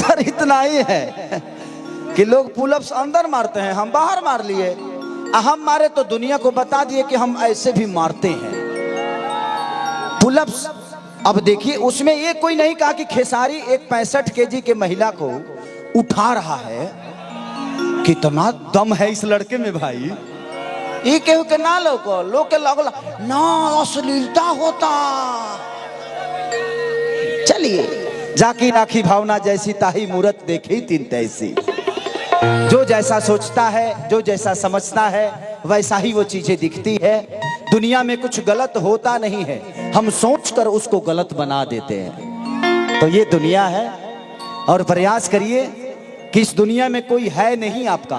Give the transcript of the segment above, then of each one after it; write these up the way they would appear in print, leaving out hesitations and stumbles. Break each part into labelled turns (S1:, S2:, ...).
S1: Sir इतना ही है कि लोग पुलअप्स अंदर मारते हैं, हम बाहर मार लिए। हम मारे तो दुनिया को बता दिए कि हम ऐसे भी मारते हैं पुलअप्स। अब देखिए उसमें ये कोई नहीं कहा कि खेसारी एक 65 केजी के महिला को उठा रहा है। कितना दम है इस लड़के में भाई। ये केहू के ना लोग के लगला ना अश्लीलता होता। चलिए जाकी राखी भावना जैसी ताही मूरत देखी तीन तैसी। जो जैसा सोचता है, जो जैसा समझता है, वैसा ही वो चीजें दिखती है। दुनिया में कुछ गलत होता नहीं है, हम सोचकर उसको गलत बना देते हैं। तो ये दुनिया है और प्रयास करिए कि इस दुनिया में कोई है नहीं आपका,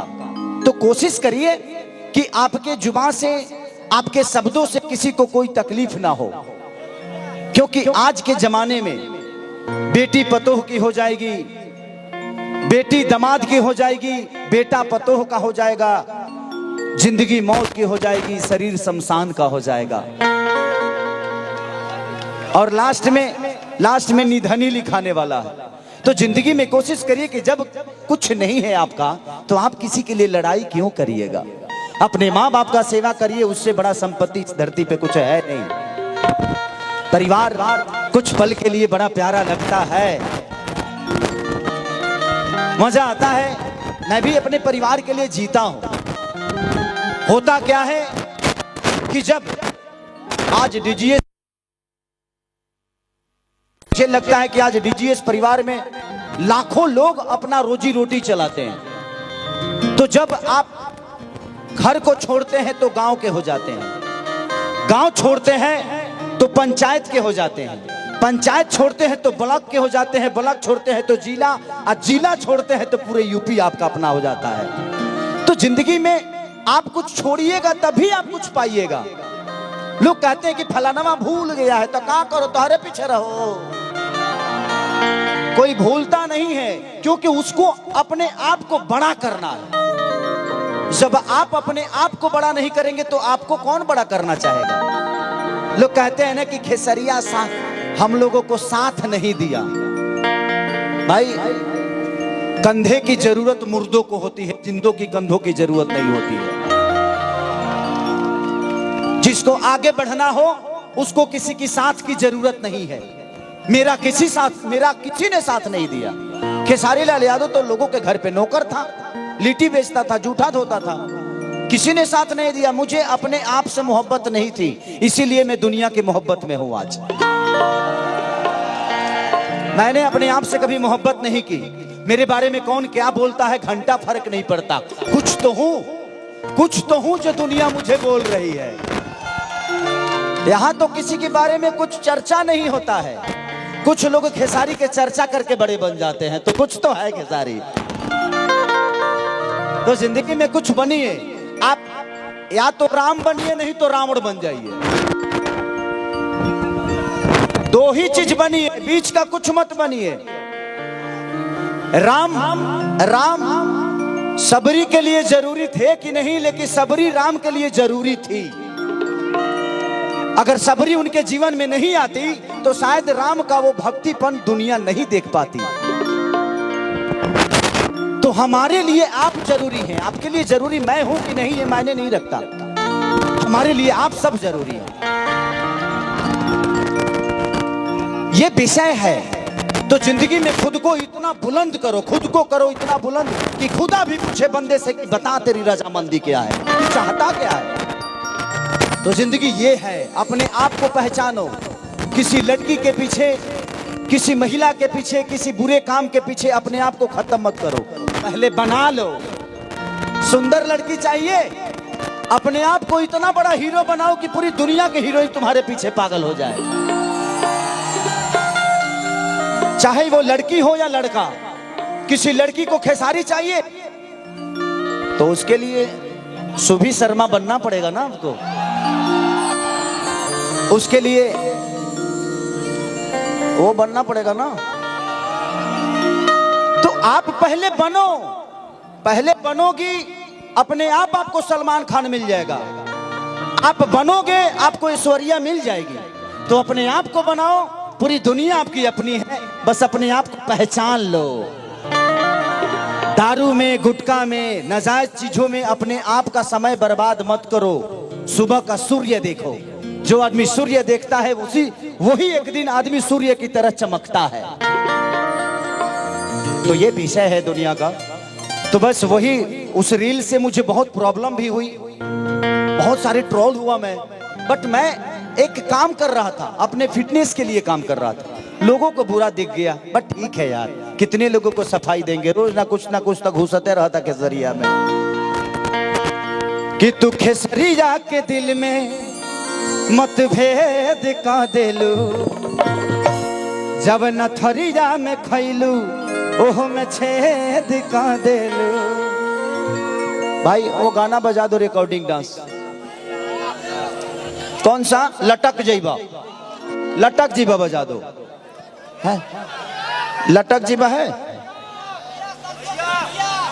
S1: तो कोशिश करिए कि आपके जुबान से, आपके शब्दों से किसी को कोई तकलीफ ना हो। क्योंकि आज के जमाने में बेटी पतोह की हो जाएगी, बेटी दामाद की हो जाएगी, बेटा पतोह का हो जाएगा, जिंदगी मौत की हो जाएगी, शरीर शमशान का हो जाएगा और लास्ट में निधनी लिखाने वाला है। तो जिंदगी में कोशिश करिए कि जब कुछ नहीं है आपका तो आप किसी के लिए लड़ाई क्यों करिएगा। अपने माँ बाप का सेवा करिए, उससे बड़ा संपत्ति इस धरती पे कुछ है नहीं। परिवार कुछ पल के लिए बड़ा प्यारा लगता है, मजा आता है। मैं भी अपने परिवार के लिए जीता हूं। होता क्या है कि जब आज डीजीएस, मुझे लगता है कि आज डीजीएस परिवार में लाखों लोग अपना रोजी रोटी चलाते हैं। तो जब आप घर को छोड़ते हैं तो गांव के हो जाते हैं, गांव छोड़ते हैं तो पंचायत के हो जाते हैं, पंचायत छोड़ते हैं तो ब्लॉक के हो जाते हैं, ब्लॉक छोड़ते हैं तो जिला, और जिला छोड़ते हैं तो पूरे यूपी आपका अपना हो जाता है। तो जिंदगी में आप कुछ छोड़िएगा तभी आप कुछ पाइएगा। लोग कहते हैं कि फलाना भूल गया है तो क्या करो, तुम्हारे पीछे रहो। कोई भूलता नहीं है, क्योंकि उसको अपने आप को बड़ा करना है। जब आप अपने आप को बड़ा नहीं करेंगे तो आपको कौन बड़ा करना चाहेगा। लोग कहते हैं ना कि खेसरिया हम लोगों को साथ नहीं दिया। भाई कंधे की जरूरत मुर्दों को होती है, जिंदों की कंधों की जरूरत नहीं होती है। जिसको आगे बढ़ना हो उसको किसी की साथ की जरूरत नहीं है। मेरा किसी ने साथ नहीं दिया। खेसारी लाल यादव तो लोगों के घर पे नौकर था, लिट्टी बेचता था, जूठा धोता था, किसी ने साथ नहीं दिया। मुझे अपने आप से मोहब्बत नहीं थी, इसीलिए मैं दुनिया की मोहब्बत में हूं आज। मैंने अपने आप से कभी मोहब्बत नहीं की। मेरे बारे में कौन क्या बोलता है घंटा फर्क नहीं पड़ता। कुछ तो हूं जो दुनिया मुझे बोल रही है। यहां तो किसी के बारे में कुछ चर्चा नहीं होता है। कुछ लोग खेसारी के चर्चा करके बड़े बन जाते हैं, तो कुछ तो है खेसारी। तो जिंदगी में कुछ बनिए आप, या तो राम बनिए नहीं तो रावण बन जाइए। दो ही चीज बनिए, बीच का कुछ मत बनिए। राम सबरी के लिए जरूरी थे कि नहीं, लेकिन सबरी राम के लिए जरूरी थी। अगर सबरी उनके जीवन में नहीं आती तो शायद राम का वो भक्तिपन दुनिया नहीं देख पाती। तो हमारे लिए आप जरूरी हैं। आपके लिए जरूरी मैं हूं कि नहीं ये मायने नहीं रखता, हमारे लिए आप सब जरूरी हैं। ये विषय है। तो जिंदगी में खुद को इतना बुलंद करो, खुद को करो इतना बुलंद कि खुदा भी पूछे बंदे से कि बता तेरी रजामंदी क्या है, तू चाहता क्या है। तो जिंदगी ये है, अपने आप को पहचानो। किसी लड़की के पीछे, किसी महिला के पीछे, किसी बुरे काम के पीछे अपने आप को खत्म मत करो, पहले बना लो। सुंदर लड़की चाहिए, अपने आप को इतना बड़ा हीरो बनाओ कि पूरी दुनिया के हीरोइन तुम्हारे पीछे पागल हो जाए। चाहे वो लड़की हो या लड़का। किसी लड़की को खेसारी चाहिए तो उसके लिए सुभी शर्मा बनना पड़ेगा ना आपको। उसके लिए वो बनना पड़ेगा ना। तो आप पहले बनो, पहले बनोगी अपने आप आपको सलमान खान मिल जाएगा। आप बनोगे आपको ऐश्वर्या मिल जाएगी। तो अपने आप को बनाओ, पूरी दुनिया आपकी अपनी है, बस अपने आप को पहचान लो। दारू में, गुटखा में, नाजायज चीजों में अपने आप का समय बर्बाद मत करो। सुबह का सूर्य देखो। जो आदमी सूर्य देखता है वही एक दिन आदमी सूर्य की तरह चमकता है। तो ये विषय है दुनिया का। तो बस वही उस रील से मुझे बहुत प्रॉब्लम भी हुई, बहुत सारे ट्रोल हुआ मैं। बट मैं एक काम कर रहा था, अपने फिटनेस के लिए काम कर रहा था। लोगों को बुरा दिख गया, बट ठीक है यार, कितने लोगों को सफाई देंगे। रोज ना कुछ तो घुसते रहता केसरिया में कि तू खेसरिया के दिल में मतभेद का देलू, जब नथरिया में खैलू ओह में छेद का देलू। भाई वो गाना बजा दो, रिकॉर्डिंग डांस। कौन सा? लटक जीबा, लटक जीबा बजा दो। है लटक जीबा है,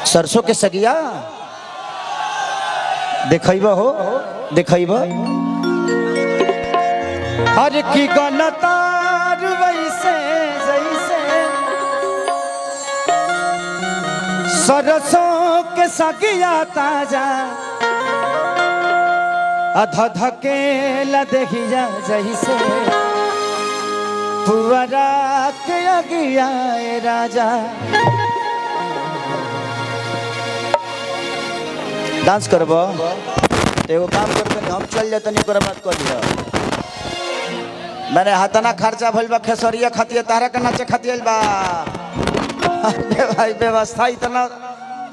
S1: सरसों के सगिया देखैबा हो, देखैबा। हर की गनतार वैसे जैसे सरसों के सगिया ताजा, अध के लदहिया जैसे पुअरा के अगिया राजा। डांस करबो तो एगो काम करते, हम चल जाते नहीं बात कर लिया। मैंने हाथना खर्चा भइल बा खेसरिया खातिर, तारा के नाचे खातिर बा। भाई व्यवस्था इतना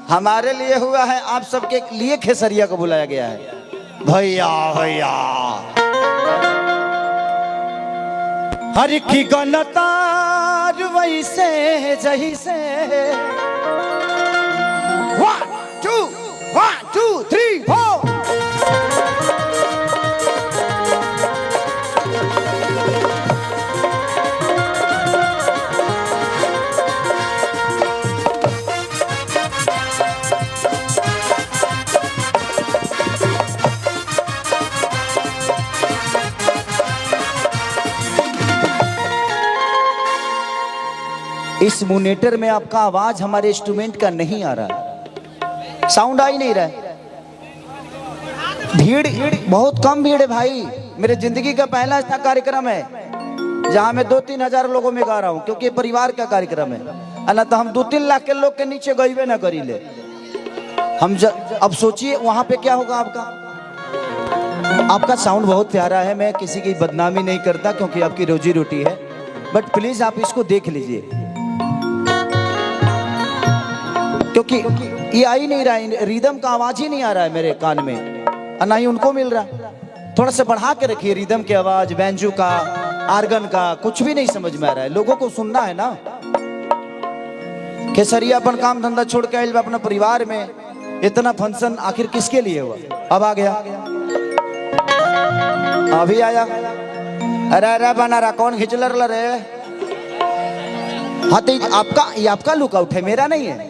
S1: हमारे लिए हुआ है, आप सबके लिए खेसरिया को बुलाया गया है। भैया भैया हर की गलतार वैसे जैसे 1 2 3 4। इस मोनीटर में आपका आवाज हमारे इंस्ट्रूमेंट का नहीं आ रहा, साउंड आ ही नहीं रहा है। भीड़ बहुत कम भीड़ है भाई। मेरे जिंदगी का पहला ऐसा कार्यक्रम है जहां मैं 2-3 हजार लोगों में गा रहा हूं, क्योंकि परिवार का कार्यक्रम है। ना तो हम 2-3 लाख के लोग के नीचे गईबे ना करी ले हम। अब सोचिए वहां पे क्या होगा आपका साउंड बहुत प्यारा है। मैं किसी की बदनामी नहीं करता, क्योंकि आपकी रोजी रोटी है। बट प्लीज आप इसको देख लीजिए, क्योंकि ये आ ही नहीं रहा है, रिदम का आवाज ही नहीं आ रहा है मेरे कान में, ना ही उनको मिल रहा। थोड़ा सा बढ़ा के रखिए रिदम की आवाज, बैंजो का, आर्गन का, कुछ भी नहीं समझ में आ रहा है। लोगों को सुनना है ना। खेसरिया अपन काम धंधा छोड़ के आइल अपना परिवार में। इतना फंक्शन आखिर किसके लिए हुआ? अब आ गया, अभी आया। अरे अरे बना रहा, कौन खिंचलर रे? हाँ तो आपका लुकआउट है, मेरा नहीं है।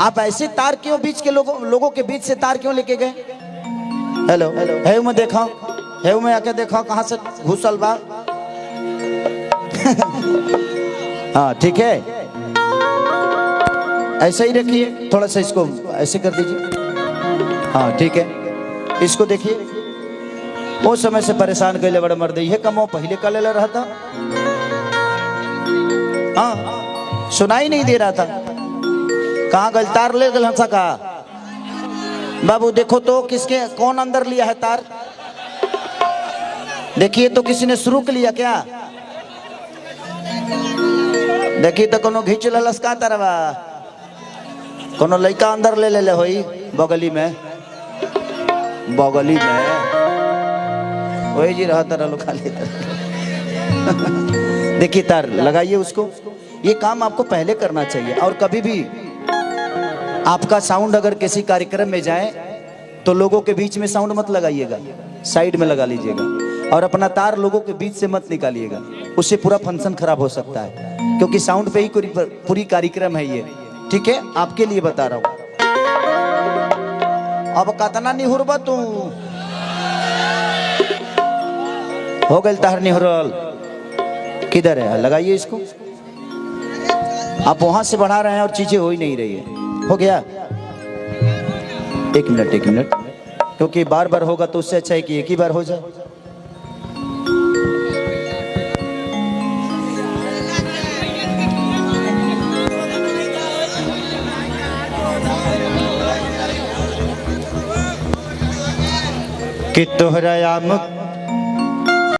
S1: आप ऐसे तार क्यों बीच के लोगों के बीच से तार क्यों लेके गए? हेलो हेलो में देखा, हेव में आके देखा कहां से घुसल बा। हाँ ठीक है, ऐसे ही रखिए। थोड़ा सा इसको ऐसे कर दीजिए। हाँ ठीक है, इसको देखिए। वो समय से परेशान कर ले बड़ा मर्द, ये कमो पहले कर ले रहा था। हाँ सुनाई नहीं दे रहा था। कहाँ गल तार ले गल हंसा का? बाबू देखो तो कौन अंदर लिया है तार? देखिए तो किसी ने शुरू कर लिया क्या? देखिए तो कोनो घींच ललस का तरवा, कोनो लड़का अंदर ले ले होई बगली में वही जी रहा तारा लो खाली। देखिए तार लगाइए उसको। ये काम आपको पहले करना चाहिए। और कभी भी आपका साउंड अगर किसी कार्यक्रम में जाए तो लोगों के बीच में साउंड मत लगाइएगा, साइड में लगा लीजिएगा। और अपना तार लोगों के बीच से मत निकालिएगा, उससे पूरा फंक्शन खराब हो सकता है। क्योंकि साउंड पे ही पूरी कार्यक्रम है ये। ठीक है, आपके लिए बता रहा हूं। अब कतना निहुरबा तू हो गल तार निहुरल। किधर है? लगाइए इसको। आप वहां से बढ़ा रहे हैं और चीजें हो ही नहीं रही है। हो गया? एक मिनट, क्योंकि बार बार होगा तो उससे अच्छा है कि एक ही बार हो जाए। कि तोहरा आम